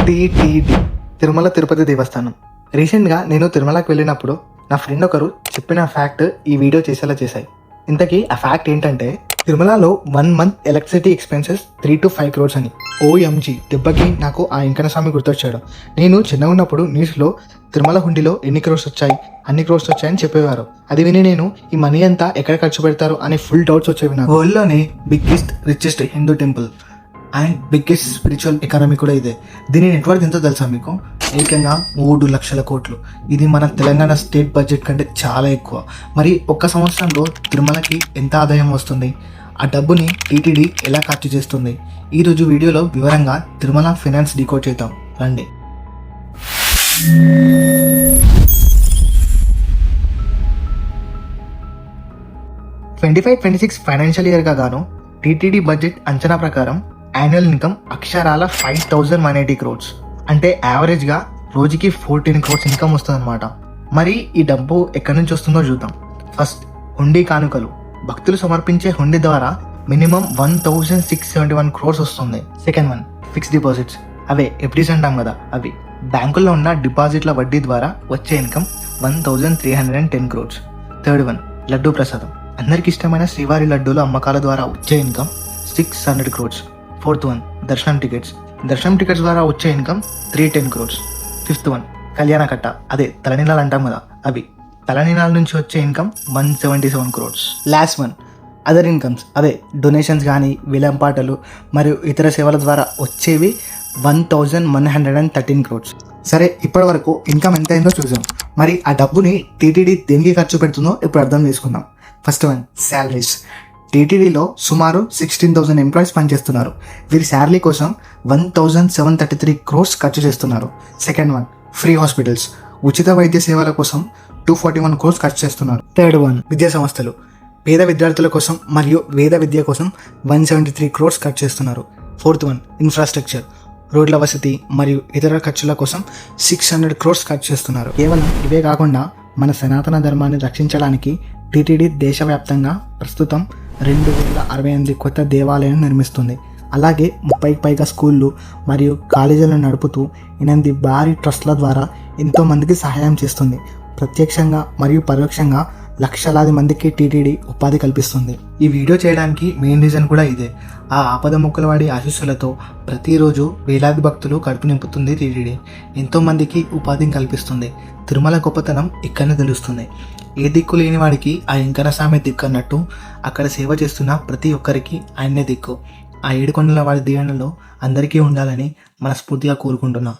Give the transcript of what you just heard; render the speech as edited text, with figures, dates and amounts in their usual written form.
TTD Tirumala Tirupati దేవస్థానం. రీసెంట్గా నేను తిరుమలకి వెళ్ళినప్పుడు నా ఫ్రెండ్ ఒకరు చెప్పిన ఫ్యాక్ట్ ఈ వీడియో చేసేలా చేశాయి. ఇంతకీ ఆ ఫ్యాక్ట్ ఏంటంటే, తిరుమలలో 1 month electricity expenses 3 to 5 crores అని. ఓఎంజీ దెబ్బకి నాకు ఆ వెంకన్న స్వామి గుర్తొచ్చాడు. నేను చిన్నగా ఉన్నప్పుడు న్యూస్లో తిరుమల హుండీలో ఎన్ని క్రోర్స్ వచ్చాయి, అన్ని క్రోర్స్ వచ్చాయని చెప్పేవారు. అది విని నేను ఈ మనీ అంతా ఎక్కడ ఖర్చు పెడతారు అనే ఫుల్ డౌట్స్ వచ్చేవి నాకు. వరల్డ్లోనే biggest richest Hindu temple and biggest spiritual economy కూడా ఇదే. దీని నెట్వర్క్ ఎంతో తెలుసా మీకు? ఏకంగా 3 లక్షల కోట్లు. ఇది మన తెలంగాణ స్టేట్ బడ్జెట్ కంటే చాలా ఎక్కువ. మరి ఒక్క సంవత్సరంలో తిరుమలకి ఎంత ఆదాయం వస్తుంది, ఆ డబ్బుని టీటీడీ ఎలా ఖర్చు చేస్తుంది, ఈరోజు వీడియోలో వివరంగా తిరుమల ఫైనాన్స్ డీకోడ్ చేద్దాం రండి. 25-26 ఫైనాన్షియల్ ఇయర్గా గాను టీటీడీ బడ్జెట్ అంచనా ప్రకారం యాన్యువల్ ఇన్కమ్ అక్షరాల 5,180 crores. అంటే యావరేజ్గా రోజుకి 14 crores ఇన్కమ్ వస్తుంది అనమాట. మరి ఈ డబ్బు ఎక్కడి నుంచి వస్తుందో చూద్దాం. ఫస్ట్, హుండీ కానుకలు. భక్తులు సమర్పించే హుండీ ద్వారా మినిమం 1,671 crores వస్తుంది. Second one, fixed deposits. అవే ఎఫ్డీస్ అంటాం కదా, అవి. బ్యాంకుల్లో ఉన్న డిపాజిట్ల వడ్డీ ద్వారా వచ్చే income 1,310 crores. Third one, laddu prasadam. అందరికి ఇష్టమైన శ్రీవారి లడ్డూల అమ్మకాల ద్వారా వచ్చే income 600 crores. Fourth one, darshanam tickets. Darshanam tickets ద్వారా వచ్చే ఇన్కమ్ 310 crores. ఫిఫ్త్ వన్, కళ్యాణ కట్ట. అదే తలనీలాలు అంటాం కదా, అవి. తలనీలాల నుంచి వచ్చే income 177 crores. Last one, other incomes. అదే డొనేషన్స్ కానీ, విలంపాటలు మరియు ఇతర సేవల ద్వారా వచ్చేవి 1,113 crores. సరే, ఇప్పటి వరకు ఇన్కమ్ ఎంత అయిందో చూసాం. మరి ఆ డబ్బుని టీటీడీ దేనికి ఖర్చు పెడుతుందో ఇప్పుడు అర్థం చేసుకుందాం. First one, salaries. టీటీడీలో సుమారు 16,000 ఎంప్లాయీస్ పనిచేస్తున్నారు. వీరి శాలరీ కోసం 1,733 crores ఖర్చు చేస్తున్నారు. Second one, free hospitals. ఉచిత వైద్య సేవల కోసం 241 crores ఖర్చు చేస్తున్నారు. థర్డ్ వన్, విద్యా సంస్థలు. పేద విద్యార్థుల కోసం మరియు వేద విద్య కోసం 173 crores ఖర్చు చేస్తున్నారు. Fourth one, infrastructure. రోడ్ల వసతి మరియు ఇతర ఖర్చుల కోసం 600 crores ఖర్చు చేస్తున్నారు. కేవలం ఇవే కాకుండా మన సనాతన ధర్మాన్ని రక్షించడానికి టీటీడీ దేశవ్యాప్తంగా ప్రస్తుతం 2,068 కొత్త దేవాలయాలను నిర్మిస్తుంది. అలాగే 30కి పైగా స్కూళ్ళు మరియు కాలేజీలను నడుపుతూ 8 భారీ ట్రస్ట్ల ద్వారా ఎంతోమందికి సహాయం చేస్తుంది. ప్రత్యక్షంగా మరియు పరోక్షంగా లక్షలాది మందికి టీటీడీ ఉపాధి కల్పిస్తుంది. ఈ వీడియో చేయడానికి మెయిన్ రీజన్ కూడా ఇదే. ఆ ఆపద మొక్కలవాడి ఆశీస్సులతో ప్రతిరోజు వేలాది భక్తులు కడుపు నింపుతుంది టీటీడీ. ఎంతోమందికి ఉపాధిని కల్పిస్తుంది. తిరుమల గొప్పతనం ఇక్కడనే తెలుస్తుంది. ఏ దిక్కు లేని వాడికి ఆ వెంకన్న స్వామి దిక్కు అన్నట్టు అక్కడ సేవ చేస్తున్న ప్రతి ఒక్కరికి ఆయన్నే దిక్కు. ఆ 7 కొండల వాడి దీవెనలో అందరికీ ఉండాలని మనస్ఫూర్తిగా కోరుకుంటున్నా.